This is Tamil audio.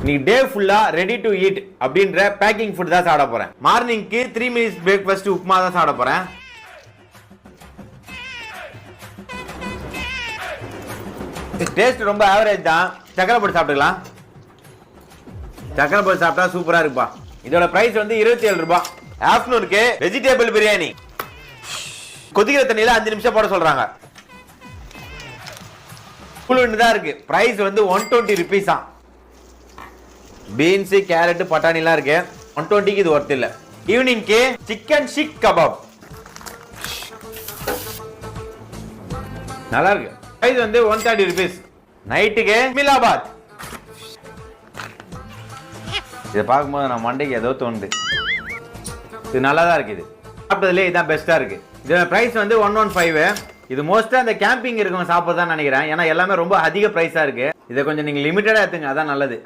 இன்னைக்கு டே ஃபுல்லா ரெடி டு ஈட் அப்படின்ற பேக்கிங் ஃபுட் தான் சாப்பிட போறேன். மார்னிங்க்கு 3 மினிட்ஸ் பிரேக்ஃபாஸ்ட் உப்புமா தான் சாப்பிட போறேன். டேஸ்ட் ரொம்ப ஆவரேஜ் தான். சக்கரை போட்டு சாப்பிட்டுக்கலாம். சக்கரை போட்டு சாப்பிட்டா சூப்பரா இருக்குப்பா. இதோட பிரைஸ் வந்து 27 ரூபாய். ஆஃப்டர்நூனுக்கு வெஜிடபிள் பிரியாணி கொதிக்கிற தண்ணியில 5 நிமிஷம் போட சொல்றாங்க. குழுன்னு தான் இருக்கு. பிரைஸ் வந்து 120 ருபீஸ் தான். பீன்ஸ், கேரட், பட்டாணி எல்லாம் இருக்கு. 120க்கு இது ஒர்த் இல்ல. ஈவினிங்க்கு சிக்கன் ஷீக் கபாப் நல்லா இருக்கு. பிரைஸ் வந்து 130 ருபீஸ். நைட்டுக்கு மிலாபாத். இதை பார்க்கும்போது நான் மண்டைக்கு ஏதோ தோணுது. இது நல்லா தான் இருக்கு. இது சாப்பிட்டதுலேயே இதுதான் பெஸ்டா இருக்கு. இதோட பிரைஸ் வந்து 115. இது மோஸ்டா அந்த கேம்பிங் இருக்கவங்க சாப்பிட்றதான் நினைக்கிறேன். ஏன்னா எல்லாமே ரொம்ப அதிக பிரைஸா இருக்கு. இதை கொஞ்சம் நீங்க லிமிட்டடா எடுத்துங்க, அதான் நல்லது.